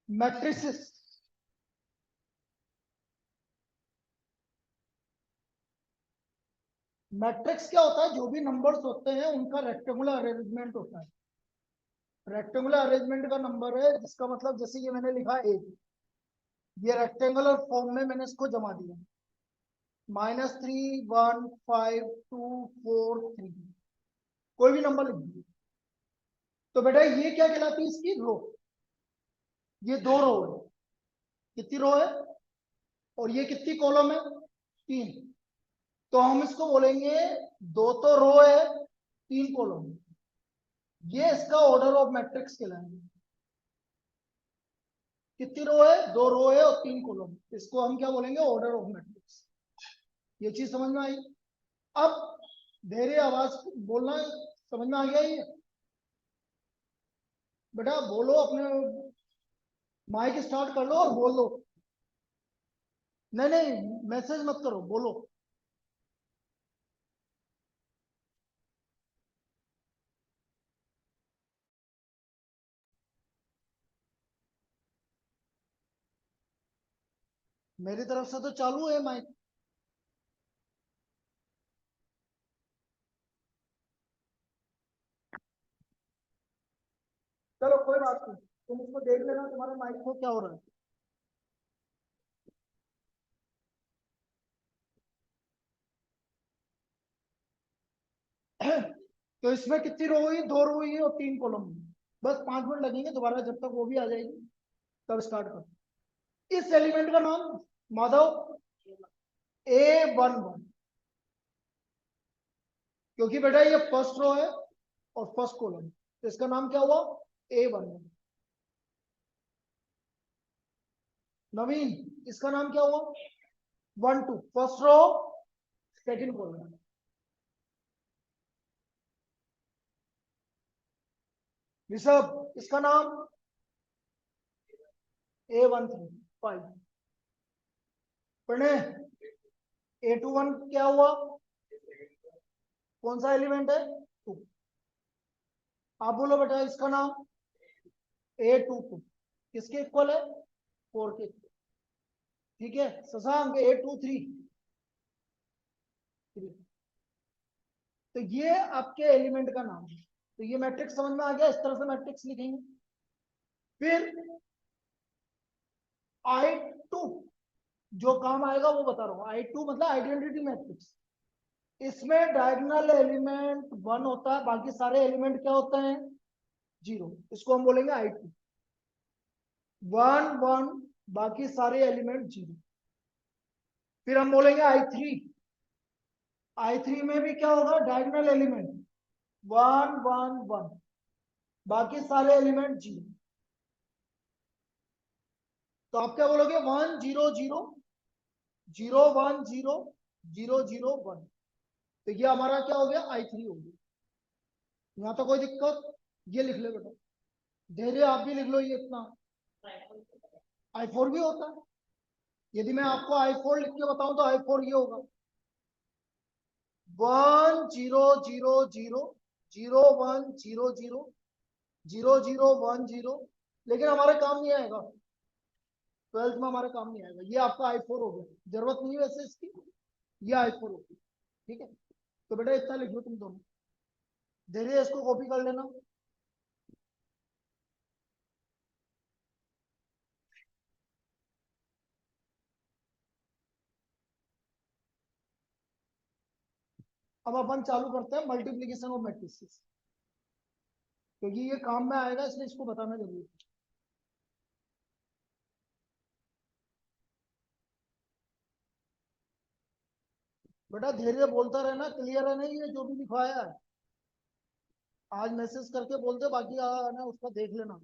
Matrices. Matrix क्या होता है? जो भी नंबर्स होते हैं उनका रेक्टेंगुलर अरेंजमेंट होता है। रेक्टेंगुलर अरेंजमेंट का नंबर है, जिसका मतलब जैसे ये मैंने लिखा 8, ये रेक्टेंगुलर फॉर्म में मैंने इसको जमा दिया। -3 1 5 2 4 3, कोई भी नंबर लिख दीजिए। तो बेटा ये क्या कहलाती है? इसकी रो। ये 2 रो है। कितनी रो है? और ये कितनी कॉलम है? 3। तो हम इसको बोलेंगे 2 तो रो है, 3 कॉलम। ये इसका ऑर्डर ऑफ मैट्रिक्स कहलाएंगे। कितनी रो है? 2 रो है और 3 कॉलम। इसको हम क्या बोलेंगे? Order of matrix. ये चीज समझ में आई? अब धैर्य आवाज बोलना समझ में आ गया? ये बेटा बोलो, अपने माइक स्टार्ट कर लो और बोल दो। नहीं नहीं, मैसेज मत करो, बोलो। मेरी तरफ से तो चालू है माइक। चलो कोई बात नहीं, तुम उसको देख लेना तुम्हारे माइक को क्या हो रहा है। तो इसमें कितनी रो हुई? 2 रो हुई और 3 कॉलम हुई। बस 5 मिनट लगेंगे दोबारा, जब तक वो भी आ जाएगी तब स्टार्ट करो। इस एलिमेंट का नाम माधव A11, क्योंकि बेटा ये फर्स्ट रो है और फर्स्ट कॉलम, तो इसका नाम क्या हुआ? A11। नवीन, इसका नाम क्या हुआ? 1 2, first row second column. Rishabh, इसका नाम A13 5। प्रणय, A21 क्या हुआ? कौन सा एलिमेंट है? 2। आप बोलो बेटा, इसका नाम A22 किसके इक्वल है? 4 के। ठीक है। शशांक, A23 3। तो ये आपके एलिमेंट का नाम है। तो ये मैट्रिक्स समझ में आ गया? इस तरह से मैट्रिक्स लिखेंगे। फिर I2 जो काम आएगा वो बता रहा हूं। I2 मतलब आइडेंटिटी मैट्रिक्स। इसमें डायगोनल एलिमेंट 1 होता है, बाकी सारे एलिमेंट क्या होते हैं? 0। इसको हम बोलेंगे I2। 1 1, बाकी सारे एलिमेंट 0। फिर हम बोलेंगे I3। I3 में भी क्या होगा? डायगोनल एलिमेंट 1 1 1, बाकी सारे एलिमेंट 0। तो आप क्या बोलोगे? 1 0 0 0 1 0 0 0 1। तो ये हमारा क्या हो गया? I3 हो गया। यहाँ तो कोई दिक्कत? ये लिख ले बेटा, धैर्य आप भी लिख लो ये इतना। I4 भी होता है। यदि मैं आपको I4 लिख के बताऊं तो I4 ये होगा 1 0 0 0 0 1 0 0 0 0 1 0। लेकिन हमारे काम नहीं आएगा, 12th में हमारे काम नहीं आएगा। ये आपका I4 हो गया, जरूरत नहीं है वैसे इसकी। ये I4 हो गया। ठीक है। तो बेटा इतना लिख लो तुम दोनों, धैर्य इसको कॉपी कर लेना। अब अपन चालू करते हैं मल्टीप्लीकेशन ऑफ मैट्रिसेस, क्योंकि ये काम में आएगा इसलिए इसको बताना जरूरी है। बेटा धैर्य बोलता रहना, क्लियर है ना ये जो भी लिखवाया है? आज मैसेज करके बोलते, बाकी ना उसका देख लेना।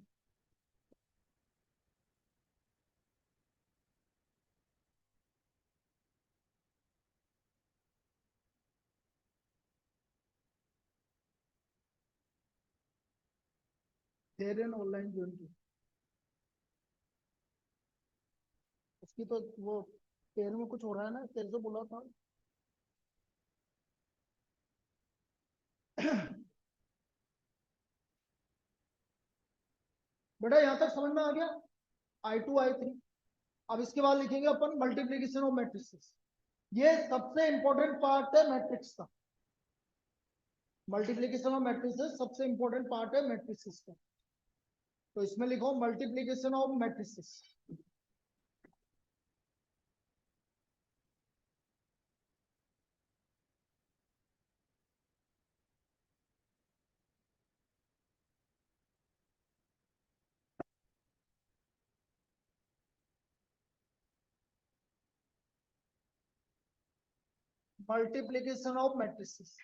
धैर्य ने ऑनलाइन ज्वाइन की, उसकी तो वो पैर में कुछ हो रहा है ना, तेरे से बोला था। बेटा यहाँ तक समझ में आ गया? I2 I3। अब इसके बाद लिखेंगे अपन मल्टीप्लीकेशन ऑफ मैट्रिसेस। ये सबसे इंपॉर्टेंट पार्ट है मैट्रिक्स का। मल्टीप्लीकेशन ऑफ मैट्रिसेस सबसे इंपॉर्टेंट पार्ट है मैट्रिसेस का। तो इसमें लिखो multiplication of matrices. Multiplication of matrices.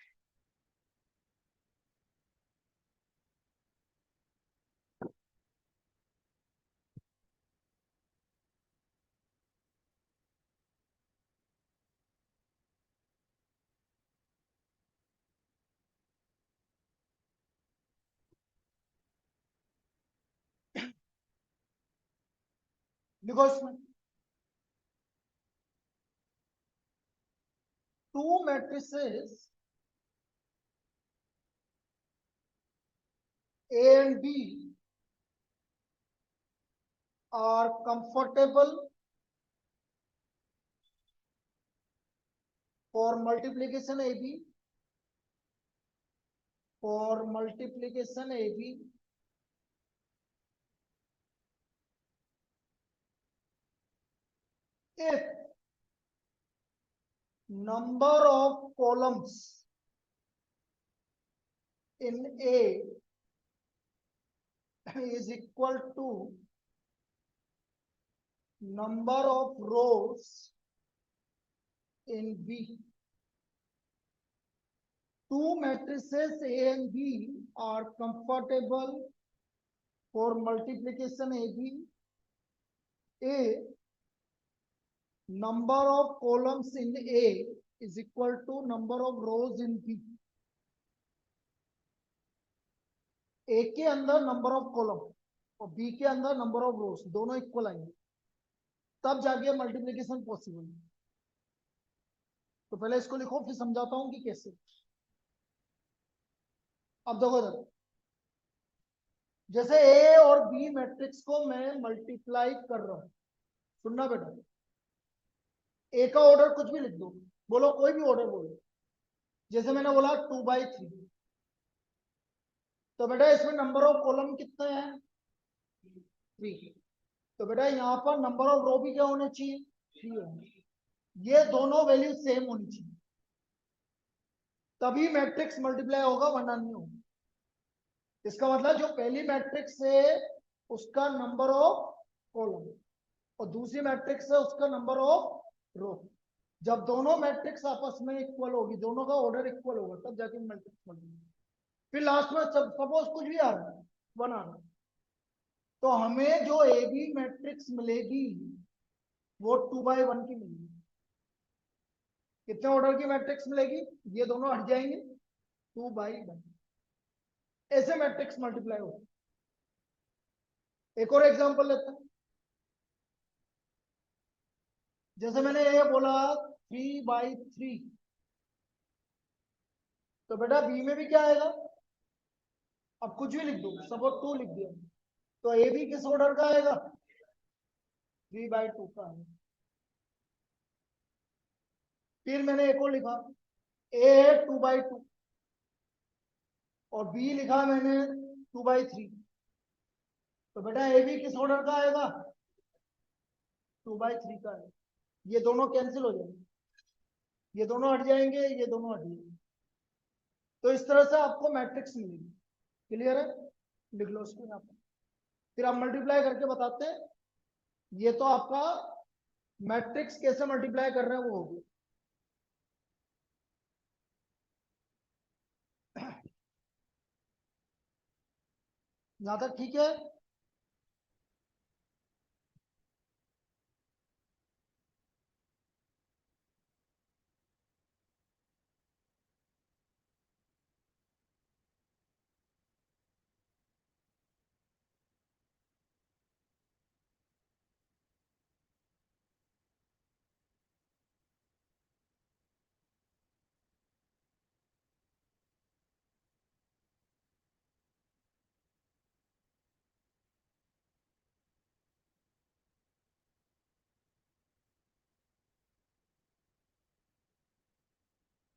लिखो इसमें two matrices A and B are comfortable for multiplication AB, for multiplication AB if number of columns in A is equal to number of rows in B. Two matrices A and B are comfortable for multiplication AB if number of columns in A is equal to number of rows in B. ए के अंदर number of column और B के अंदर number of रोज दोनों equal आएंगे, तब जाके multiplication possible है। तो पहले इसको लिखो, फिर समझाता हूं कि कैसे। अब देखो इधर, जैसे ए और बी मैट्रिक्स को मैं मल्टीप्लाई कर रहा हूं, सुनना बेटा। ए का ऑर्डर कुछ भी लिख दो, बोलो कोई भी ऑर्डर बोलो। जैसे मैंने बोला 2/3, तो बेटा इसमें नंबर ऑफ कॉलम कितने हैं? 3। तो बेटा यहाँ पर नंबर ऑफ रो भी क्या होने चाहिए? 3 होने चाहिए। ये दोनों वैल्यू सेम होनी चाहिए, तभी मैट्रिक्स मल्टीप्लाई होगा, वरना नहीं होगा। इसका मतलब जो पहली मैट्रिक्स है उसका नंबर ऑफ कॉलम और दूसरी मैट्रिक्स है उसका नंबर ऑफ रो, जब दोनों मैट्रिक्स आपस में इक्वल होगी, दोनों का ऑर्डर इक्वल होगा, तब जाके मैट्रिक्स मल्टीप्लाई। फिर लास्ट में सपोज कुछ भी आ रहा है, 1 आ रहा है, तो हमें जो ए बी मैट्रिक्स मिलेगी वो 2/1 की मिलेगी। कितने ऑर्डर की मैट्रिक्स मिलेगी? ये दोनों हट जाएंगे, 2/1। ऐसे मैट्रिक्स मल्टीप्लाई होगा। एक और एग्जांपल लेते हैं। जैसे मैंने ये बोला 3/3, तो बेटा बी में भी क्या आएगा? अब कुछ भी लिख दो, सपोज 2 लिख दिया, तो ए बी किस ऑर्डर का आएगा? 3/2 का आएगा। फिर मैंने एक और लिखा, ए है 2/2 और बी लिखा मैंने 2/3, तो बेटा ए बी किस ऑर्डर का आएगा? 2/3 का आएगा। ये दोनों कैंसिल हो जाएंगे, ये दोनों हट जाएंगे, ये दोनों हट जाएंगे। तो इस तरह से आपको मैट्रिक्स मिलेगी। क्लियर है? लिख लो इसको यहाँ पर, फिर आप मल्टीप्लाई करके बताते हैं। ये तो आपका मैट्रिक्स कैसे मल्टीप्लाई कर रहे हैं वो होगी। यहां तक ठीक है?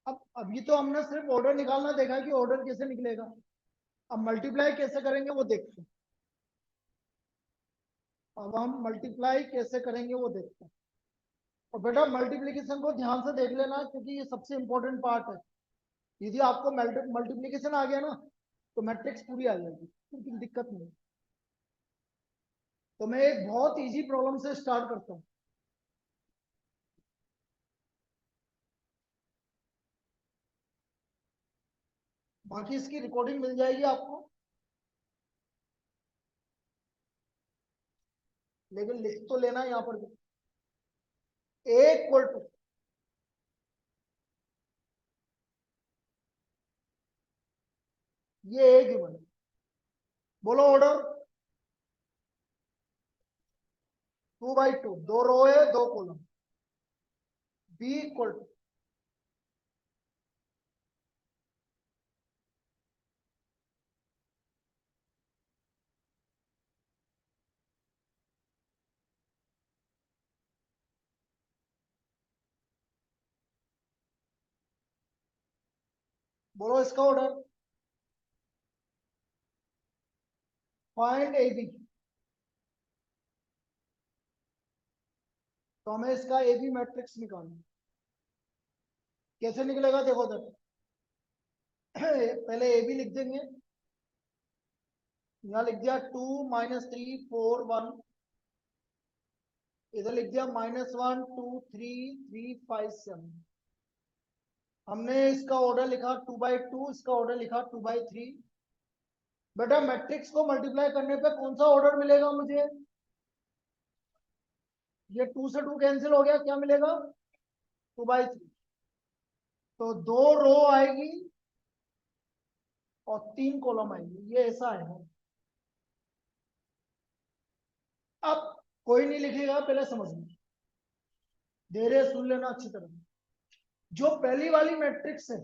अब अभी तो हमने सिर्फ ऑर्डर निकालना देखा कि ऑर्डर कैसे निकलेगा। अब मल्टीप्लाई कैसे करेंगे वो देखते हैं। अब हम मल्टीप्लाई कैसे करेंगे वो देखते हैं। और बेटा मल्टीप्लीकेशन को ध्यान से देख लेना क्योंकि ये सबसे इंपॉर्टेंट पार्ट है। यदि आपको मल्टीप्लीकेशन आ गया ना तो मैट्रिक्स पूरी आ जाएगी, क्योंकि दिक्कत नहीं। तो मैं एक बहुत इजी प्रॉब्लम से स्टार्ट करता हूँ। बाकी इसकी रिकॉर्डिंग मिल जाएगी आपको, लेकिन लिख तो लेना यहाँ पर भी। ए इक्वल टू ये ए गिवन, बोलो ऑर्डर 2/2, 2 रो है 2 कॉलम। बी इक्वल टू बोलो इसका ऑर्डर। फाइंड ए बी, तो हमें इसका ए बी मैट्रिक्स निकालना। कैसे निकलेगा देखो जरा। पहले ए बी लिख देंगे। यहाँ लिख दिया 2 -3 4 1, इधर लिख दिया -1 2 3 3 5 7। हमने इसका ऑर्डर लिखा 2/2, इसका ऑर्डर लिखा 2/3। बेटा मैट्रिक्स को मल्टीप्लाई करने पे कौन सा ऑर्डर मिलेगा मुझे? ये 2 से 2 कैंसिल हो गया, क्या मिलेगा? 2/3। तो 2 रो आएगी और 3 कॉलम आएगी, ये ऐसा है। अब कोई नहीं लिखेगा, पहले समझ लो, धीरे सुन लेना अच्छी तरह। जो पहली वाली मैट्रिक्स है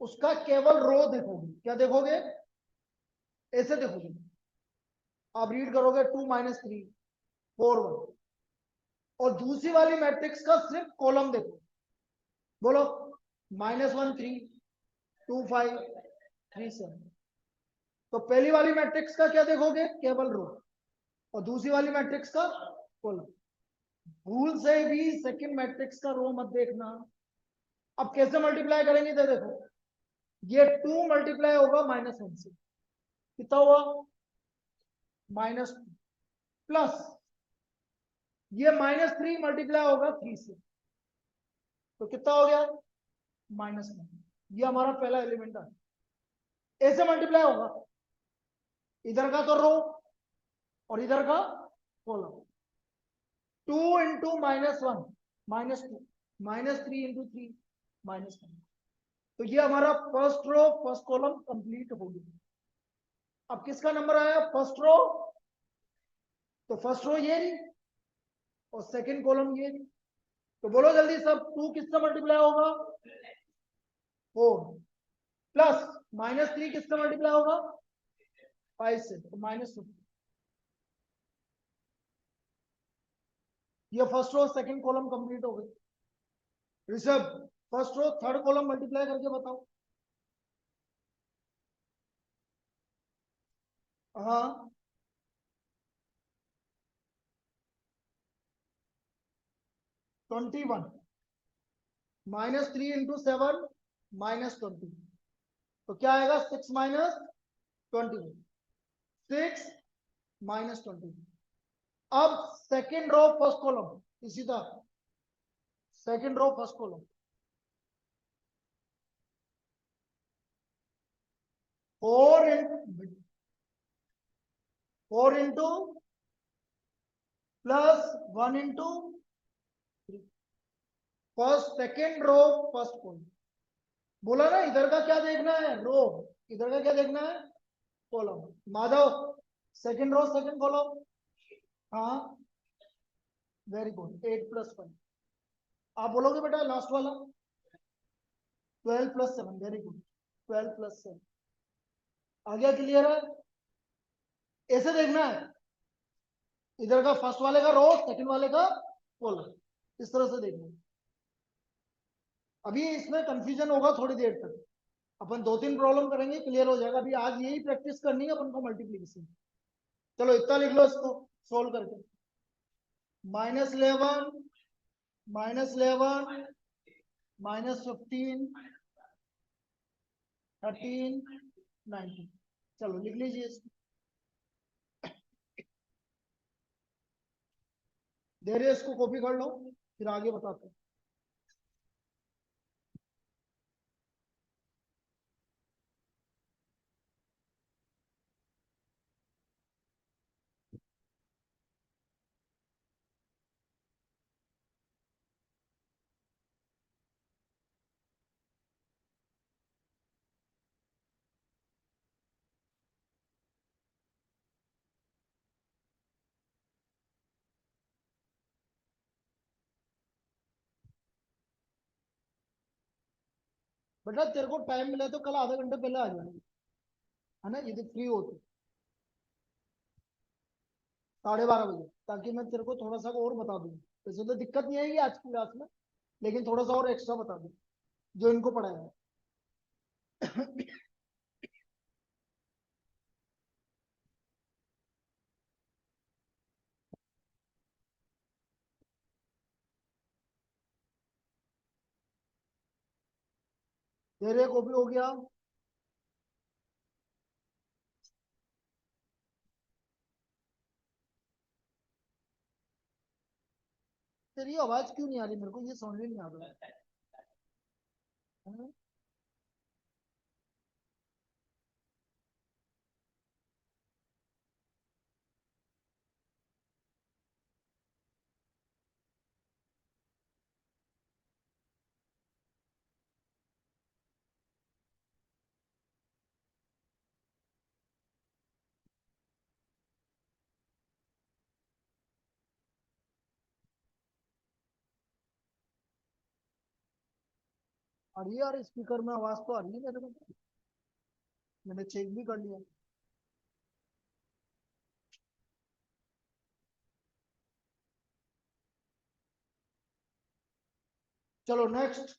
उसका केवल रो देखोगे। क्या देखोगे? ऐसे देखोगे। आप रीड करोगे 2 -3 4 1, और दूसरी वाली मैट्रिक्स का सिर्फ कॉलम देखो। बोलो -1 3 2 5 3 7। तो पहली वाली मैट्रिक्स का क्या देखोगे? केवल रो। और दूसरी वाली मैट्रिक्स का कॉलम। भूल से भी सेकंड मैट्रिक्स का रो मत देखना। अब कैसे मल्टीप्लाई करेंगे तो देखो, ये 2 मल्टीप्लाई होगा -1 से, कितना हुआ? -2 प्लस ये -3 मल्टीप्लाई होगा 3 से, तो कितना हो गया? -1। ये हमारा पहला एलिमेंट है। ऐसे मल्टीप्लाई होगा, इधर का तो रो और इधर का कॉलम। 2 into -1 -2, -3 into 3 -1। तो ये हमारा first row first column complete हो गया। अब किसका नंबर आया? First row. तो फर्स्ट रो ये रही और सेकंड कॉलम ये रही। तो बोलो जल्दी सब, 2 किससे मल्टीप्लाई होगा? 4 प्लस -3 किससे मल्टीप्लाई होगा? 5 से, तो -2। ये first row second column complete हो गई। Rishabh first row third column multiply करके बताओ। हाँ, 21 -3 इंटू 7 -20, तो क्या आएगा? 6 -21, 6 -20। अब सेकेंड रो फर्स्ट कॉलम इसी तरह, second row first column 4 into plus 1 into first second row first column. बोला ना इधर का क्या देखना है? रो। इधर का क्या देखना है? Column. Madhav second row second column. हाँ, वेरी गुड, 8 + 5। आप बोलोगे बेटा लास्ट वाला 12 + 7, वेरी गुड, 12 + 7। आ गया? क्लियर है? ऐसे देखना है, इधर का फर्स्ट वाले का रो सेकंड वाले का कॉलम, इस तरह से देखना है। अभी इसमें कंफ्यूजन होगा थोड़ी देर तक, अपन 2-3 प्रॉब्लम करेंगे, क्लियर हो जाएगा। अभी आज यही प्रैक्टिस करनी है अपन को, मल्टीप्लीकेशन। चलो इतना लिख लो इसको सोल्व करके। -11 -11 -15 13 19। चलो लिख लीजिए इसको। धैर्य इसको कॉपी कर लो, फिर आगे बताते हैं। बेटा तेरे को टाइम मिला तो कल आधा घंटे पहले आ जाएंगे, है ना, यदि फ्री हो तो 12:30 बजे, ताकि मैं तेरे को थोड़ा सा और बता दूँ। वैसे तो दिक्कत नहीं आएगी आज की क्लास में, लेकिन थोड़ा सा और एक्स्ट्रा बता दूँ जो इनको पढ़ाया है। तेरे कॉपी हो गया? तेरी आवाज क्यों नहीं आ रही, मेरे को ये समझ में नहीं आ रहा है। आ रही है यार, स्पीकर में आवाज तो आ रही है मेरे को, मैंने चेक भी कर लिया। चलो next.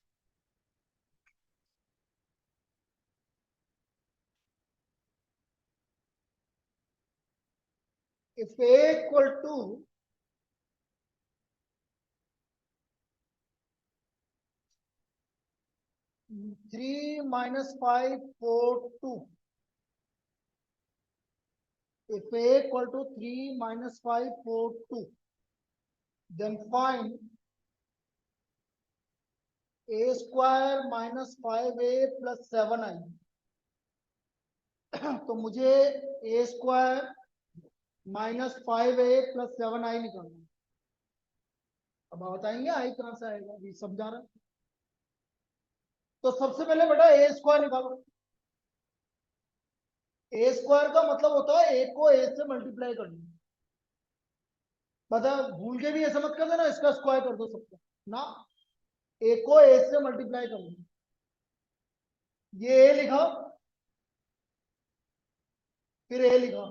If a equal to 3 -5 4 2, if a equal to 3 -5 4 2, then find a square -5a plus 7i। तो मुझे a square -5a plus 7i निकालना है। अब आप बताएंगे आई कहां से आएगा, ये समझा रहा। तो सबसे पहले बेटा a स्क्वायर निकालो। ए स्क्वायर का मतलब होता है ए को ए से मल्टीप्लाई करना। पता, भूल के भी ऐसा मत कर देना इसका स्क्वायर कर दो सबका ना, ए को ए से मल्टीप्लाई करना। ये ए लिखा, फिर ए लिखा,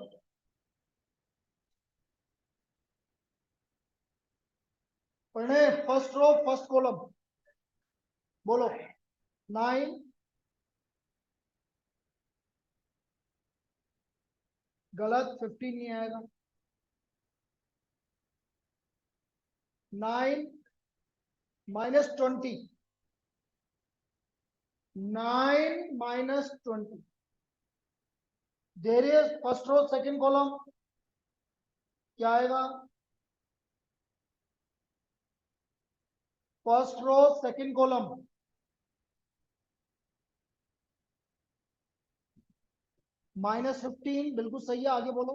पढ़ने फर्स्ट रो फर्स्ट कॉलम। बोलो 9, गलत, 15 नहीं आएगा। 9 -20, 9 -20। There is first row second column, क्या आएगा? फर्स्ट रो सेकंड कॉलम -15, बिल्कुल सही है, आगे बोलो।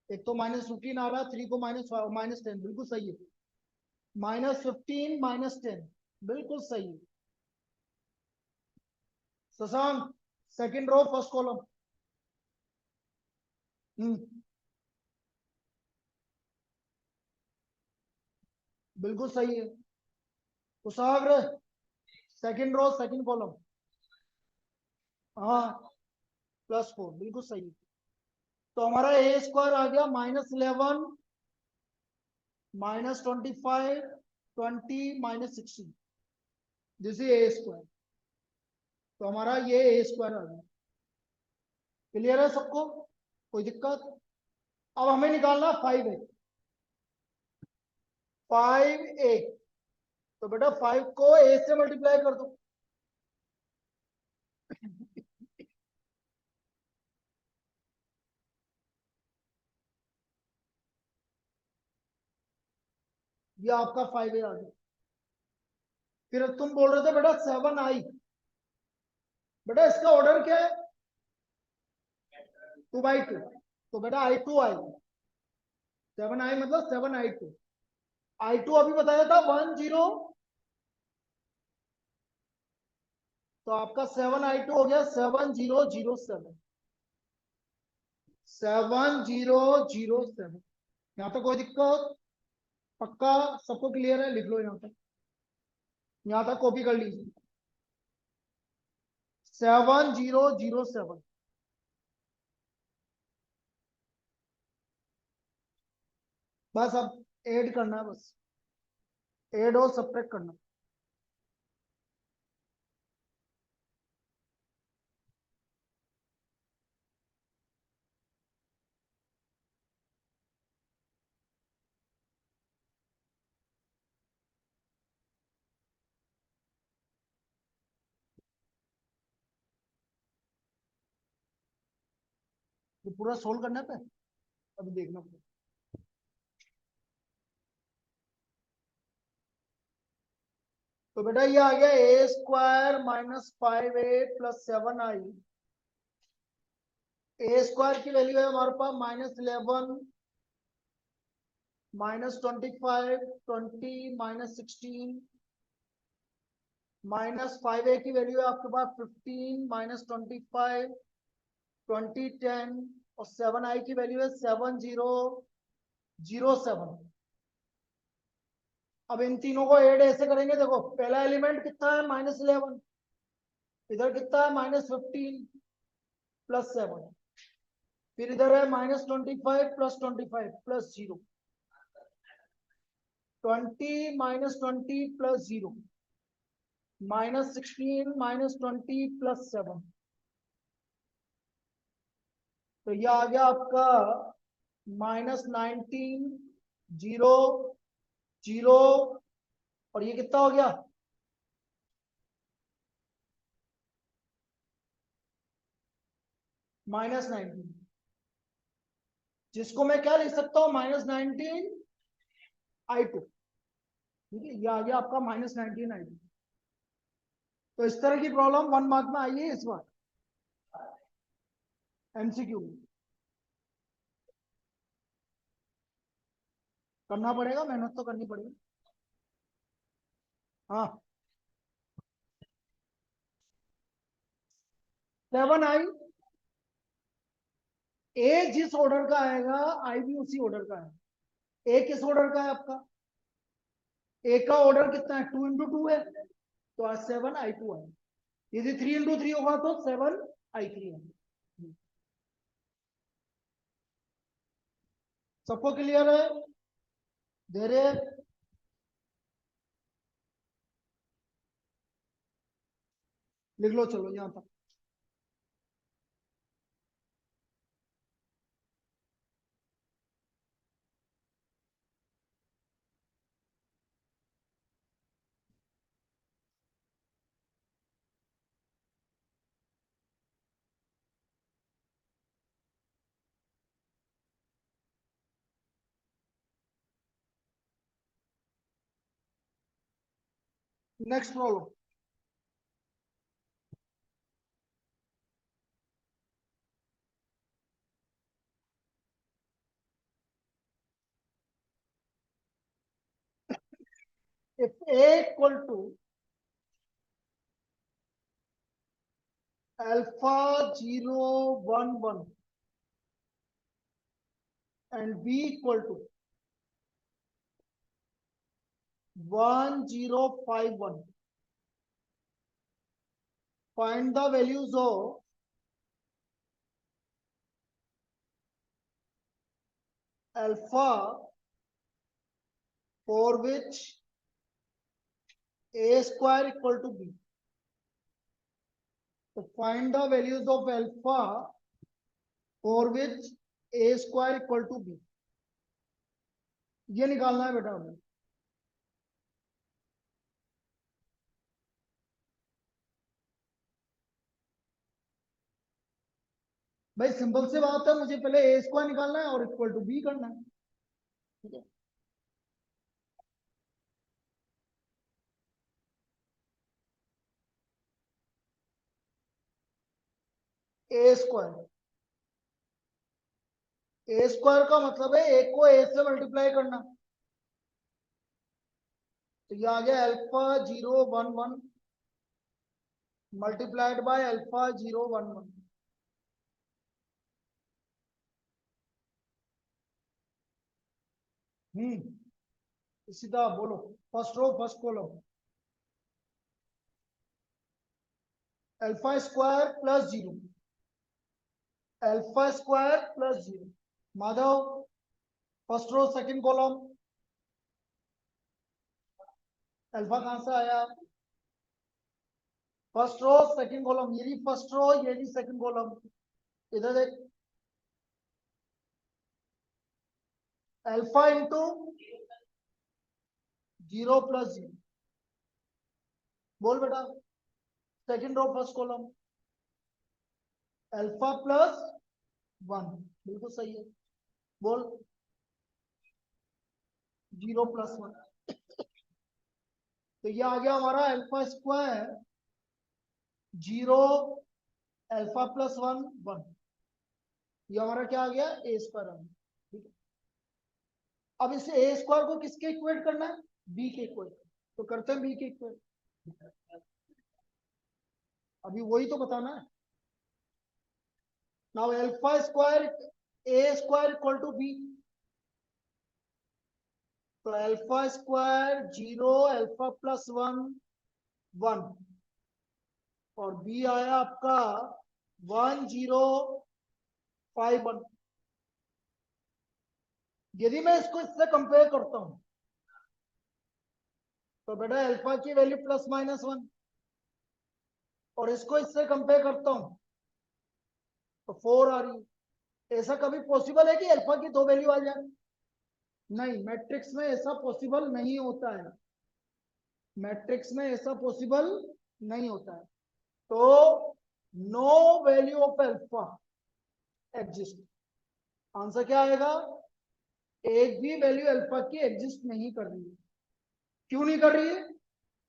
एक तो -15 आ रहा है, 3 को -10, बिल्कुल सही है। -15 -10, बिल्कुल सही है। Shashank second row first column. बिल्कुल सही है। Kushagra second row second column, हाँ +4, बिल्कुल सही है। तो हमारा a स्क्वायर आ गया -11 -25 20 minus 16, this is a square. तो हमारा ये ए स्क्वायर आ गया। क्लियर है सबको, कोई दिक्कत? अब हमें निकालना 5a। 5a, तो बेटा 5 को a से मल्टीप्लाई कर दो। ये आपका 5a आ गया। फिर तुम बोल रहे थे बेटा 7i, बेटा इसका ऑर्डर क्या है? 2/2, तो बेटा i2 आएगा। 7i मतलब 7i2। i2 अभी बताया था 10, तो आपका 7i2 हो गया 7007। 7007। यहाँ तक कोई दिक्कत? पक्का सबको क्लियर है? लिख लो यहाँ तक, यहाँ तक कॉपी कर लीजिए। 7007। बस अब ऐड करना है, बस ऐड और सब्ट्रैक्ट करना। ये पूरा सोल्व करना पे अभी देखना पड़ेगा। तो बेटा ये आ गया A square minus 5a plus 7i। A square की वैल्यू है हमारे पास -11, -25, 20, -16, -5a की वैल्यू है आपके पास 15, -25, 20, 10, और 7i की वैल्यू है 7007। अब इन तीनों को ऐड ऐसे करेंगे, देखो पहला एलिमेंट कितना है -11, इधर कितना है -15 प्लस 7, फिर इधर है -25 प्लस 25 प्लस 0, 20 -20 प्लस 0, -16 -20 प्लस 7। तो ये आ गया आपका -19, 0, 0, और ये कितना हो गया -19, जिसको मैं क्या लिख सकता हूं -19i2। ठीक है, ये आ गया आपका -19i2। तो इस तरह की प्रॉब्लम 1 मार्क में आई है इस बार एमसीक्यू में। करना पड़ेगा, मेहनत तो करनी पड़ेगी। हाँ 7i, ए जिस ऑर्डर का आएगा आई भी उसी ऑर्डर का है। ए किस ऑर्डर का है आपका? ए का ऑर्डर कितना है? 2 × 2 है, तो आज 7i2 है। यदि 3 × 3 होगा तो 7i3 है। सबको क्लियर है? धीरे लिख लो, चलो यहां तक। Next problem. if a equal to alpha 0 1 1 and b equal to 1 0 5 1, find the values of alpha for which A square equal to B. तो find the values of alpha for which A square equal to B, ये निकालना है बेटा हमें। भाई simple सी बात है, मुझे पहले ए स्क्वायर निकालना है और इक्वल टू बी करना है। ठीक है, ए स्क्वायर, ए स्क्वायर का मतलब है ए को ए से मल्टीप्लाई करना। तो ये आ गया अल्फा 0 1 1 मल्टीप्लाइड बाय अल्फा 0 1 1। सीधा बोलो, first row first column, alpha square plus 0, alpha square plus 0। Madhav, first row second column, alpha कहां से आया? फर्स्ट रो सेकंड कॉलम, ये भी फर्स्ट रो ये भी सेकंड कॉलम। इधर देख, अल्फा इंटू 0 प्लस 0। बोल बेटा, second row first column, alpha plus 1, बिल्कुल सही है। बोल 0 प्लस 1। तो ये आ गया हमारा अल्फा स्क्वायर 0, अल्फा प्लस 1 1। ये हमारा क्या आ गया? ए स्क्वायर आ गया। ठीक है, अब इसे ए स्क्वायर को किसके इक्वेट करना है? बी के इक्वेट। तो करते हैं बी के इक्वेट, अभी वही तो बताना है। Now alpha square A square equal to B. तो अल्फा स्क्वायर 0, अल्फा प्लस 1 1, और बी आया आपका 1051। यदि मैं इसको इससे कंपेयर करता हूं तो बेटा अल्फा की वैल्यू +-1, और इसको इससे कंपेयर करता हूं तो 4 आ रही है। ऐसा कभी पॉसिबल है कि अल्फा की दो वैल्यू आ जाए? नहीं, मैट्रिक्स में ऐसा पॉसिबल नहीं होता है, मैट्रिक्स में ऐसा पॉसिबल नहीं होता है। तो no value of alpha exist. Answer क्या आएगा? एक भी वैल्यू अल्फा की एग्जिस्ट नहीं कर रही है। क्यों नहीं कर रही है?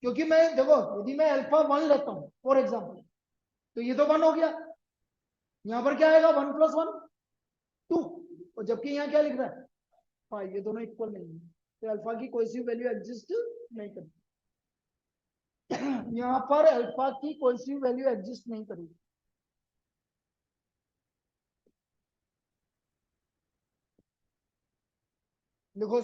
क्योंकि मैं देखो, यदि मैं अल्फा 1 लेता हूं फॉर एग्जाम्पल, तो ये तो 1 हो गया, यहां पर क्या आएगा? 1 + 1 2, और जबकि यहाँ क्या लिख रहा है? 5। ये दोनों इक्वल नहीं है, तो अल्फा की कोई सी वैल्यू एग्जिस्ट नहीं करती। यहाँ पर अल्फा की कोई सी वैल्यू एग्जिस्ट नहीं करेगी। देखो,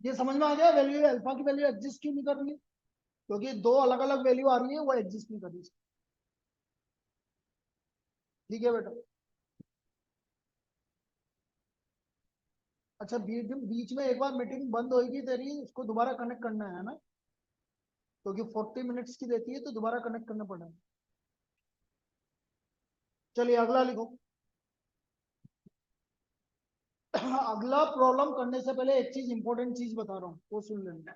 ये समझ में आ गया वैल्यू अल्फा की वैल्यू एग्जिस्ट क्यों नहीं कर रही है? क्योंकि दो अलग अलग वैल्यू आ रही है, वो एग्जिस्ट नहीं कर रही। ठीक है बेटा। अच्छा, बीच बीच में एक बार मीटिंग बंद होगी तेरी, उसको दोबारा कनेक्ट करना है ना? क्योंकि 40 मिनट्स की देती है, तो दोबारा कनेक्ट करना पड़ेगा। चलिए अगला लिखो। अगला प्रॉब्लम करने से पहले एक चीज, इंपॉर्टेंट चीज बता रहा हूँ, वो सुन लेना।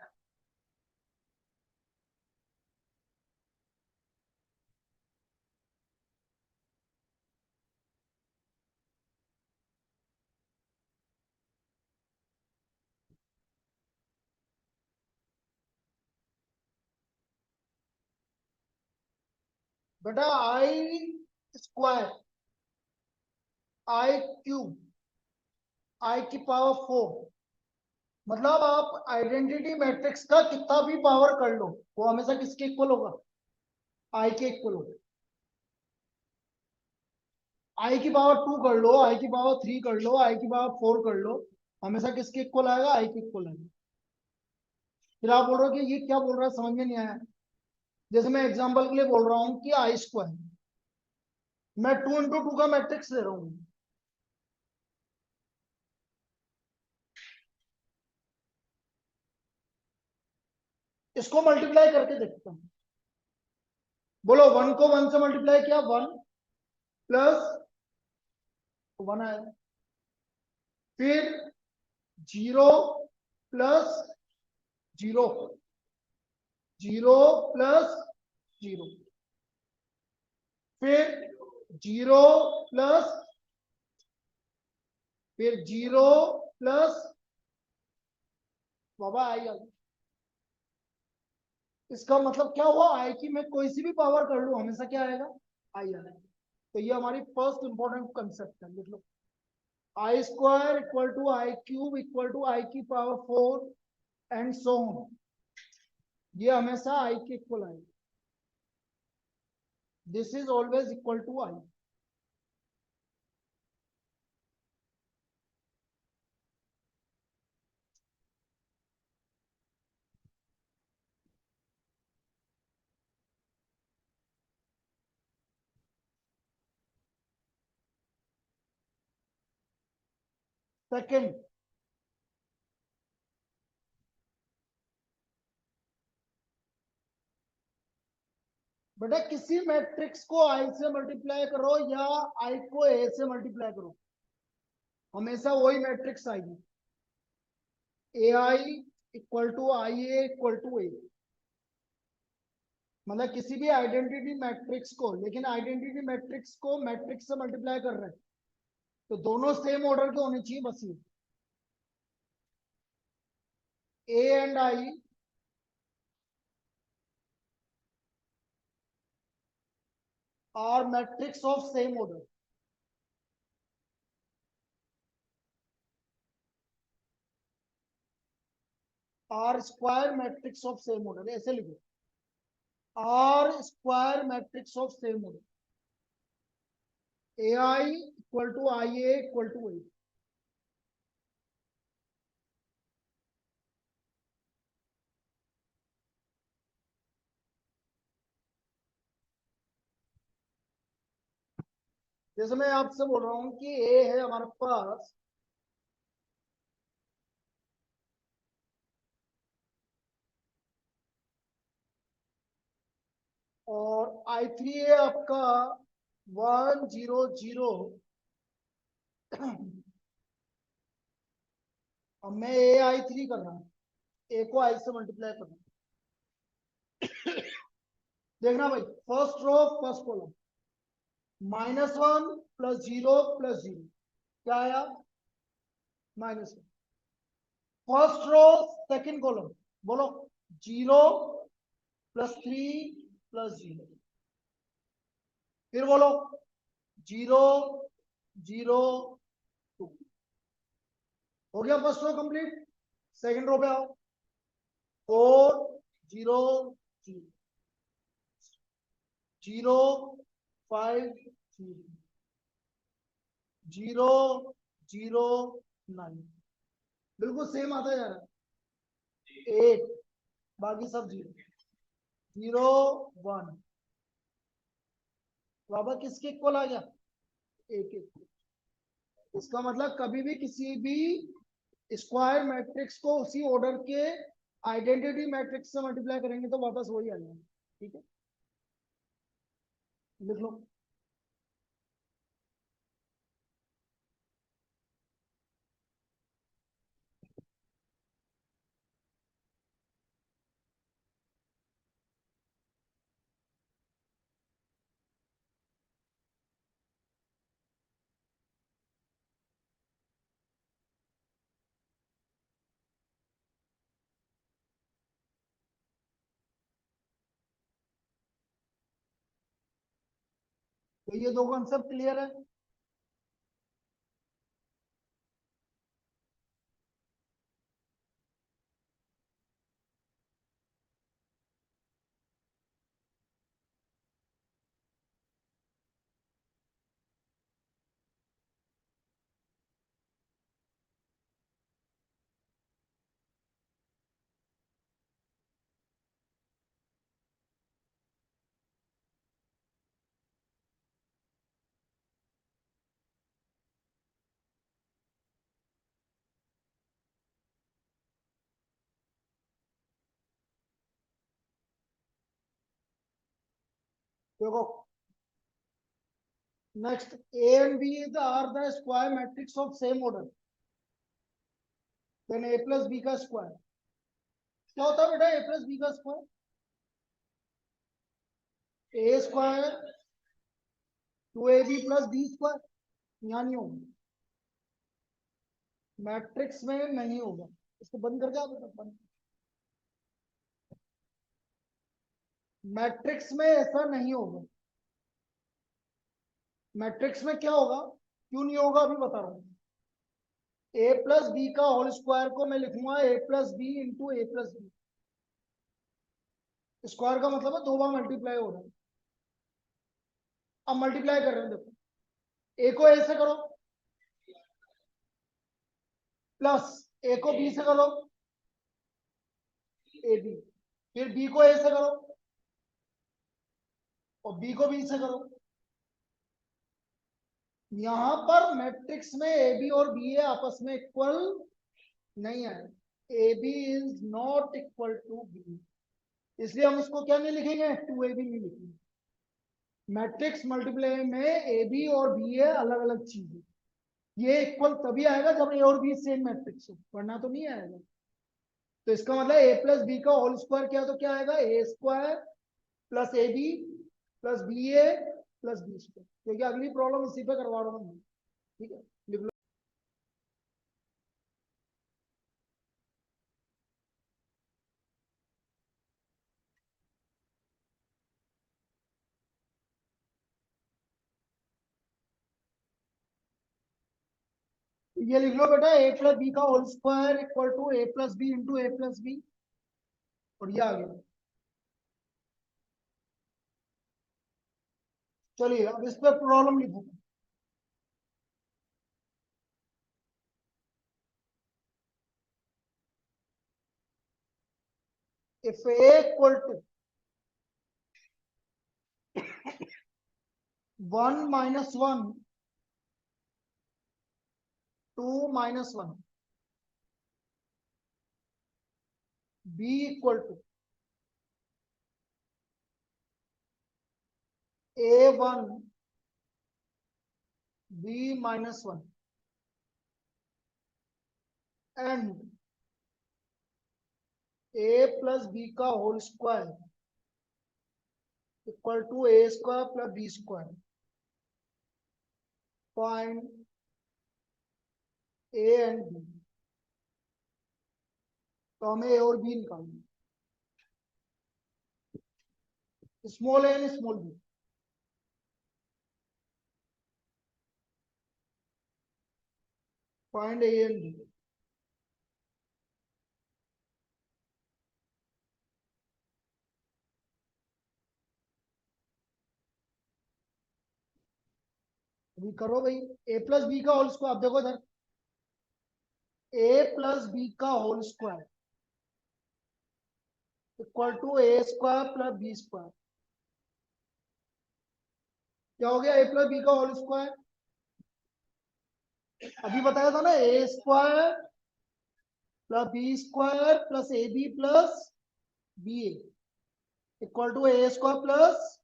बेटा आई स्क्वायर, आई क्यूब आई की पावर 4, मतलब आप आइडेंटिटी मैट्रिक्स का कितना भी पावर कर लो वो हमेशा किसके इक्वल होगा, आई के इक्वल होगा। आई की पावर 2 कर लो, आई की पावर 3 कर लो, आई की पावर 4 कर लो, हमेशा किसके इक्वल आएगा, आई के इक्वल आएगा। फिर आप बोल रहे हो कि ये क्या बोल रहा है, समझ में नहीं आया। जैसे मैं एग्जांपल के लिए बोल रहा हूँ कि आई स्क्वायर, मैं 2 into 2 का मैट्रिक्स दे रहा हूँ, इसको मल्टीप्लाई करके देखता हूँ। बोलो 1 को 1 से मल्टीप्लाई किया, 1 प्लस 1 आया, फिर 0 प्लस 0, 0 प्लस 0, फिर 0 प्लस, फिर 0 प्लस, बाबा आई आ गई। इसका मतलब क्या हुआ, आई की मैं कोई सी भी पावर कर लू हमेशा क्या आएगा, आई आएगा। तो ये हमारी फर्स्ट इंपॉर्टेंट कंसेप्ट है, लिख लो। I square equal to I cube equal to I की पावर 4 एंड सो ऑन, ये हमेशा आई के इक्वल आएगा। This is always equal to I. Second, बेटा किसी मैट्रिक्स को आई से मल्टीप्लाई करो या आई को ए से मल्टीप्लाई करो, हमेशा वही मैट्रिक्स आएगी, A I equal to I A equal to A. मतलब किसी भी आइडेंटिटी मैट्रिक्स को, लेकिन आइडेंटिटी मैट्रिक्स को मैट्रिक्स से मल्टीप्लाई कर रहे हैं तो दोनों सेम ऑर्डर के होने चाहिए, बस ये A and I are matrix of same order, are square matrix of same order, ऐसे लिखो, are square matrix of same order, A I equal to I A equal to A. जैसे मैं आपसे बोल रहा हूं कि ए है हमारे पास, और आई थ्री है आपका 1 0 0। अब मैं ए आई थ्री कर रहा हूँ, ए को आई से मल्टीप्लाई कर रहा हूँ। देखना भाई, first row first column, -1 plus 0 plus 0, क्या आया, -1। फर्स्ट रो सेकंड कॉलम, बोलो 0 प्लस 3 प्लस 0, फिर बोलो 0 0 2। हो गया first row complete. Second row पे आओ, 4 0 0 0 5 0 0 0 9, बिल्कुल सेम आता जा रहा है, 8, बाकी सब 0 0 1। बाबा किसके इक्वल आ गया, एक इक्वल। इसका मतलब कभी भी किसी भी स्क्वायर मैट्रिक्स को उसी ऑर्डर के आइडेंटिटी मैट्रिक्स से मल्टीप्लाई करेंगे तो वापस वही आ जाएगा, ठीक है, लिख लो। तो ये दो कॉन्सेप्ट क्लियर है। देखो next, A and B are the square matrix of same order, then A plus B का स्क्वायर क्या होता है बेटा? A plus B का square A square 2AB plus B square, यहाँ नहीं होगा, मैट्रिक्स में नहीं होगा। इसको बंद करके आप बंद, मैट्रिक्स में ऐसा नहीं होगा। मैट्रिक्स में क्या होगा, क्यों नहीं होगा अभी बता रहा हूं। ए प्लस बी का होल स्क्वायर को मैं लिखूंगा ए plus B into A plus B. Square का मतलब है दो बार मल्टीप्लाई हो रहा है। अब मल्टीप्लाई कर रहे हैं, देखो ए को ए से करो प्लस ए को बी से करो ए बी, फिर बी को ए से करो और बी को बी से करो। यहां पर मैट्रिक्स में ए बी और बी ए आपस में इक्वल नहीं है, A B is not equal to B, इसलिए हम इसको क्या नहीं लिखेंगे, टू ए बी नहीं लिखेंगे। मैट्रिक्स मल्टीप्लाई में ए बी और बी ए अलग अलग चीज है। ये इक्वल तभी आएगा जब ए और बी सेम मैट्रिक्स हो, वरना तो नहीं आएगा। तो इसका मतलब ए प्लस बी का होल स्क्वायर क्या, तो क्या आएगा, A square plus A B plus B A plus B square, क्योंकि अगली प्रॉब्लम इसी पे करवा रहा हूँ। ठीक है, लिख लो। ये लिख लो बेटा, ए प्लस बी का whole square equal to A plus B into A plus B, और ये आ गया। चलिए अब इस पर प्रॉब्लम लिखो। If A equal to 1 - 1 2 - 1 b equal to a1 b - 1 and a plus B का whole square equal to A square plus B square, find A and B. तो हमें ए और बी निकालना, small A and small B. Find A and B. अभी करो भाई, A plus B का whole square, अब देखो इधर, ए प्लस बी का whole square equal to A square plus B square, क्या हो गया, ए प्लस बी का होल स्क्वायर, अभी बताया था ना, A square plus B square plus A B plus B A equal to A square plus,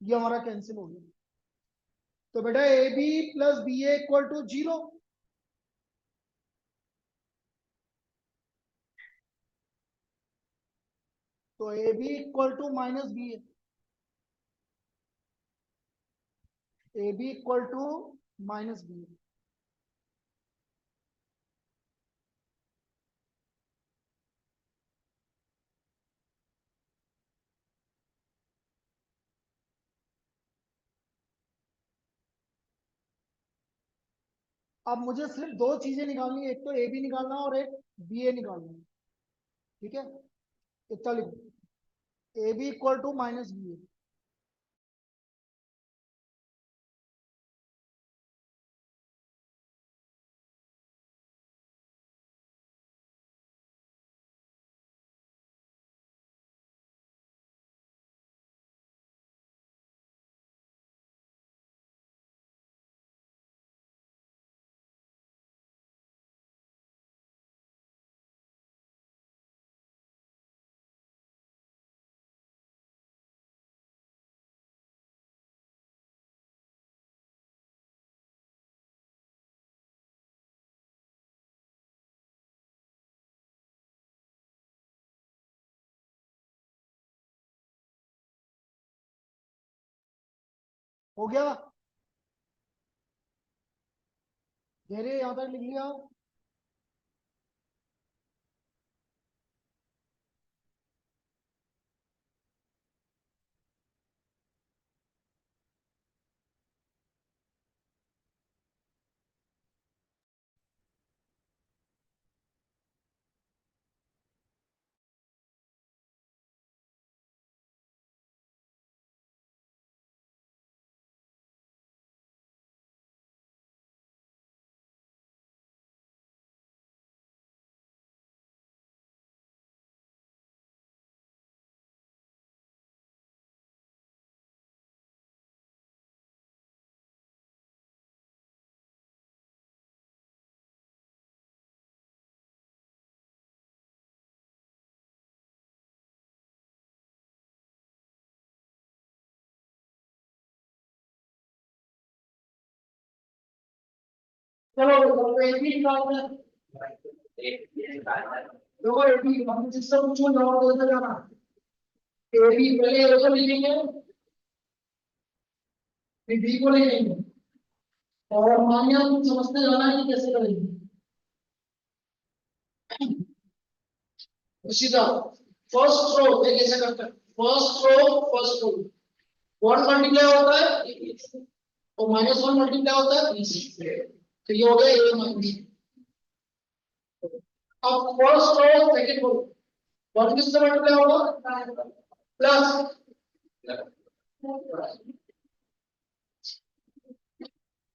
ये हमारा कैंसिल हो गया। तो बेटा A B plus B A equal to 0, तो A B equal to minus B A B equal to minus B. अब मुझे सिर्फ दो चीजें निकालनी है, एक तो ए बी निकालना है और एक बी ए निकालना है। ठीक है, इतना लिखो, A B equal to minus B A. हो गया, धैर्य यहाँ तक लिख लिया। चलो एक भी निकालते हैं। देखो एक भी हम जिससे पूछो जवाब देते जाना। ए बी पहले ए को लिखेंगे, फिर बी को लिखेंगे, और मान्य समझते जाना है कि कैसे करेंगे। उसी का फर्स्ट रो ये कैसे करते हैं, फर्स्ट रो वन मल्टीप्लाई होता है और माइनस वन मल्टीप्लाई होता है बी से, तो ये हो गया ए माइनस। अब first row second row one किससे मल्टीप्लाई होगा प्लस,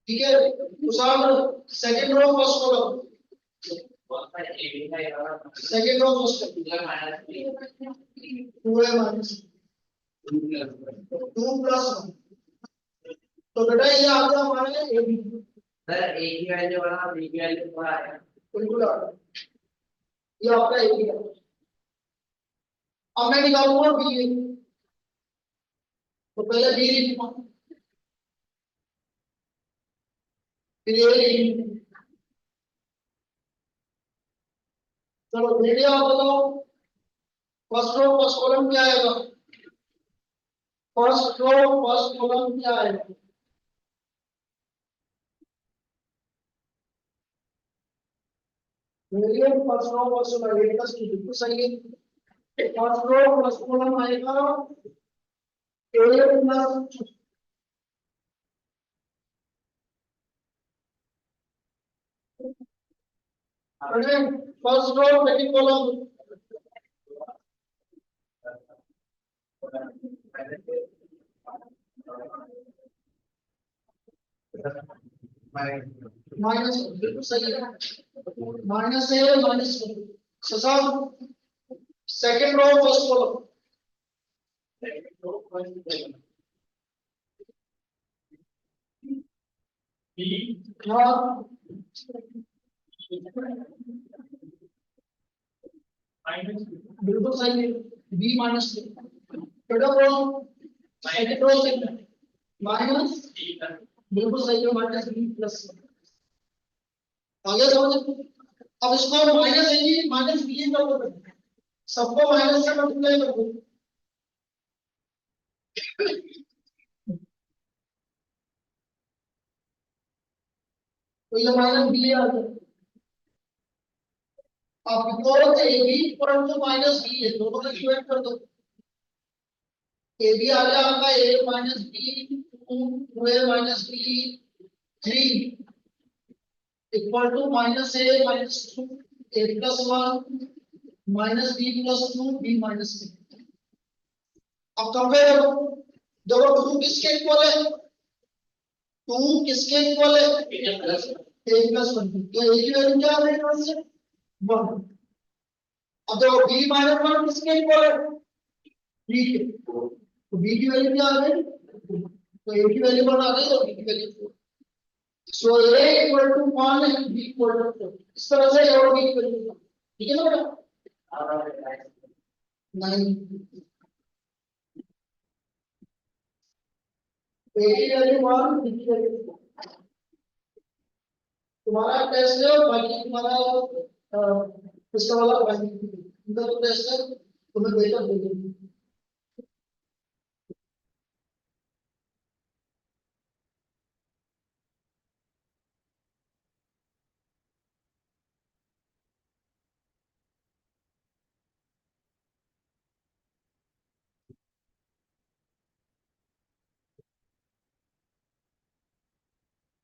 ठीक है। उसाम second row first column, second row first column 2 है माइनस 2 प्लस 1, तो बेटा ये आ गया हमारे ए बी। सर ए की वैल्यू बना बी की वैल्यू थोड़ा है, बिल्कुल आ गया, ये आपका ए बी है। अब मैं निकालूंगा बी, तो पहले बी लिखूंगा फिर ए लिखूंगा। चलो बेटे आप बताओ फर्स्ट रो फर्स्ट कॉलम क्या आएगा, फर्स्ट रो फर्स्ट कॉलम क्या आएगा, variant first row first column ये प्लस 2 बिल्कुल सही है। फर्स्ट रो फर्स्ट कॉलम आएगा A plus 2, first row second column minus बिल्कुल सही है, माइनस है माइनस सब सेकंड रो फर्स्ट कॉलम हाँ बिल्कुल सही है, बी माइनस बेटा रो सेकंड रो से माइनस बिल्कुल सही है, माइनस बी प्लस आगे समझ। अब इसको माइनस है जी माइनस बी कर दो, सबको माइनस से मल्टीप्लाई कर दो, तो ये माइनस बी आ गया। अब बिकॉज ए बी परंतु माइनस बी है, दोनों को इक्वेट कर दो, ए बी आ गया आपका A minus B 2 A minus B 3 equal to minus A minus 2 A plus 1 minus B plus 2 B minus B. अब कंपेयर करो, देखो 2 किसके इक्वल है, 2 किसके इक्वल है ए प्लस 1, तो ए की वैल्यू क्या आ रही है यहाँ से 1। अब देखो बी माइनस 1 किसके इक्वल है बी के, तो बी की वैल्यू क्या आ गई, तो ए की वैल्यू 1 आ गई और बी की value 4। So a equal to 1 and b equal to 4, इस तरह से a और b की वैल्यू, ठीक है ना बेटा। नहीं a की वैल्यू 1 b की वैल्यू 4, तुम्हारा टेस्ट है और बाकी तुम्हारा इसका वाला बाकी इनका तो टेस्ट है, तुम्हें बेहतर दे देंगे।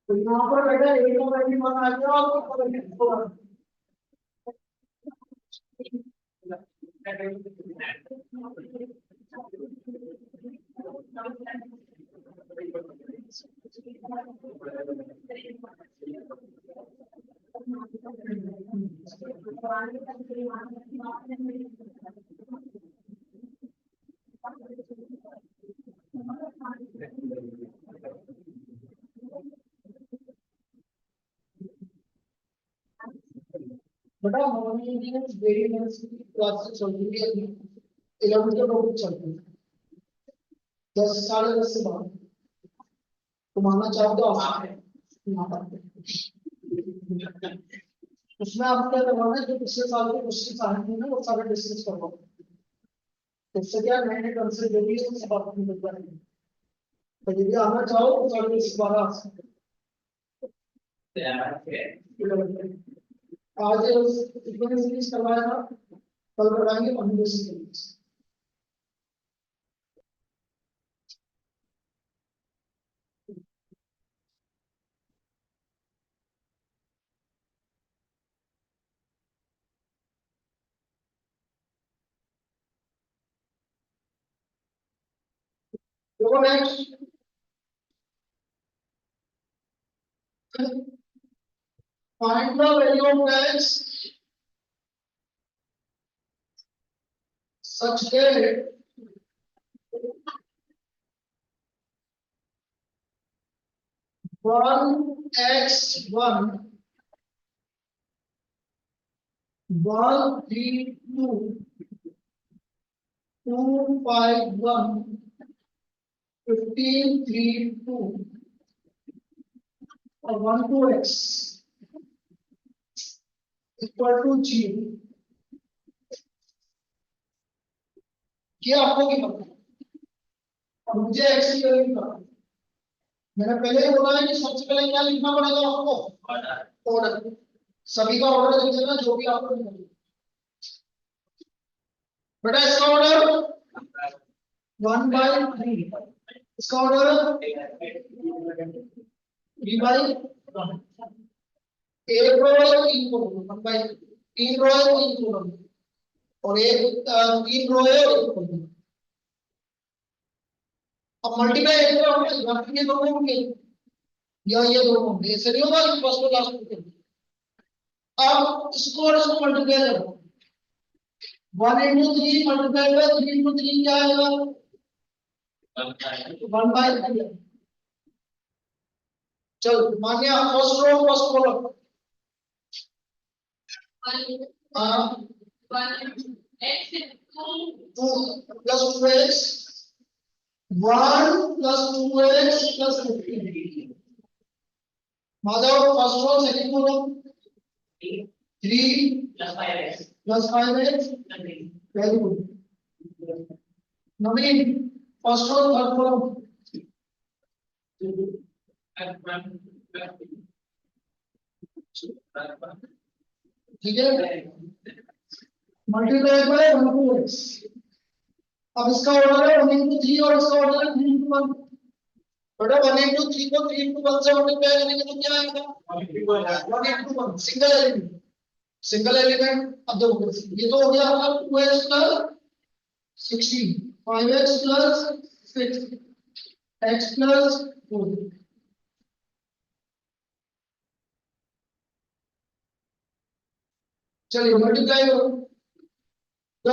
तो यहाँ पर बेटा ए का वैल्यू 1 आ गया और बी का वैल्यू 2 आ गया। बेटा मॉर्निंग में वेरिएंस की क्लासेस चल रही है अभी 11 के टॉपिक चल रहे हैं 10 10:30 से बाद तुम आना चाहो तो आओ यहाँ पर। उसमें आप क्या करवाना है जो पिछले साल के क्वेश्चन आए थे ना वो सारे डिस्कस करवाओ। तो इससे क्या नए नए कंसेप्ट जो भी है उससे बात निकल जाएगी। तो यदि आना चाहो तो सारे इस बार आ सकते हैं। आज इतने सीरीज करवाया था कल करवाएंगे कम्युनिकेशन सीरीज। देखो next find the value of x such that 1x1 132 251 1532 और 12x इक्वल टू 0। ये आपको क्या पता है मुझे x की वैल्यू पता है। मैंने पहले ही बोला है कि सबसे पहले क्या लिखना पड़ेगा आपको ऑर्डर। सभी का ऑर्डर लिख देना जो भी आपको मिले। बेटा इसका ऑर्डर 1/3 इसका ऑर्डर 3/1 एक रो है 3 कॉलम 1/3 3 रो है 3 कॉलम और एक 3 रो है और 1 कॉलम। अब मल्टीप्लाई एक बार होंगे या फिर ये दोनों होंगे या ये दोनों होंगे ऐसे नहीं होगा कि फर्स्ट और लास्ट में। अब इसको और इसको मल्टीप्लाई करो 1 into 3 मल्टीप्लाई बाय 3 into 3 क्या आएगा 1/3। चल मान लिया first row first column 2 plus 2x 1 plus 2x plus 15 Madhav first row second column 3 plus 5x very good. Naveen first row third column ठीक है मल्टीप्लाई बाय 1/2x। अब इसका ऑर्डर है 1 into 3 और इसका ऑर्डर है 3 into 1। बेटा 1 into 3 को 3 into 1 से मल्टीप्लाई करेंगे तो क्या आएगा 1 into 1 single element single element. अब देखो ये तो हो गया आपका 2x plus 16 5x plus 6 x plus 4। चलिए मल्टीप्लाई करो तो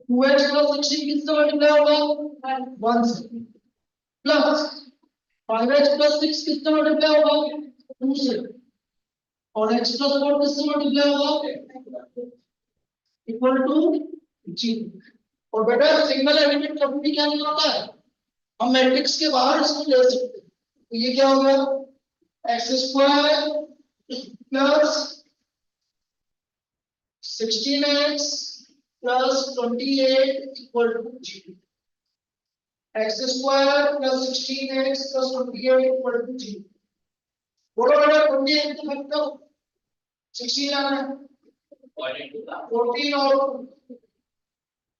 2x plus 16 किससे मल्टीप्लाई होगा 1 से प्लस 5x plus 6 किससे मल्टीप्लाई होगा 2 से और x plus 4 किससे मल्टीप्लाई होगा इक्वल टू 0। और बेटा सिंगल एलिमेंट कभी भी क्या नहीं होता है हम मैट्रिक्स के बाहर इसको ले सकते हैं। तो ये क्या हो गया x square plus 16x plus 28 equal to 0। X square plus 16x plus 28 equal to 0। बोलो बेटा 28 को मतलब 16 आना है 14 और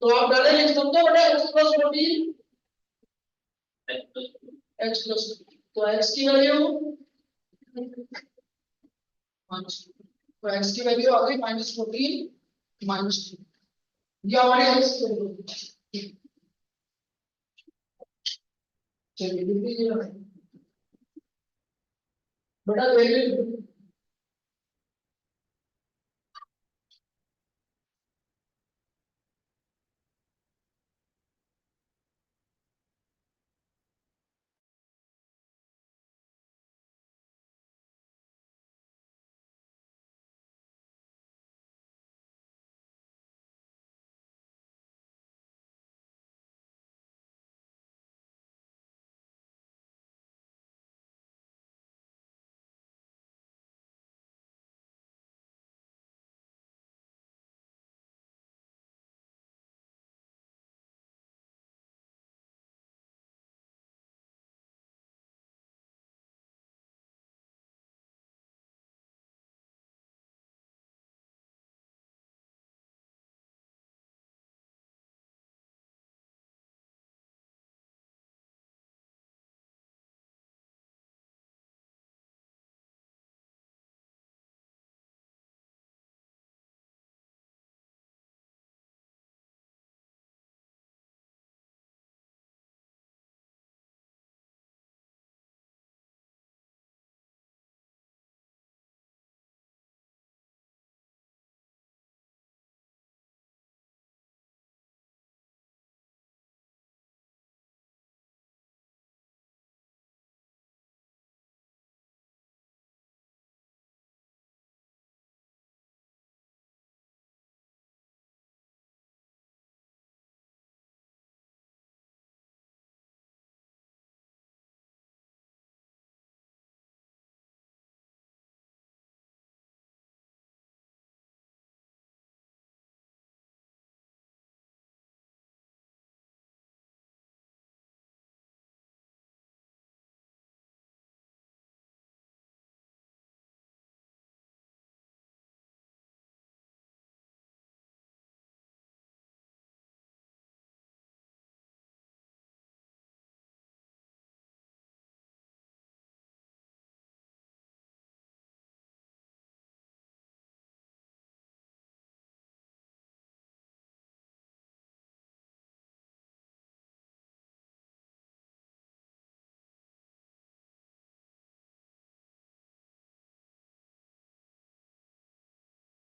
तो आप डायरेक्ट लिख सकते हो बेटा x प्लस 14 x प्लस तो x की वैल्यू तो x की वैल्यू आ गई -14 -2, ये हमारी x की वैल्यू। चलिए लिख दीजिए बेटा वैल्यू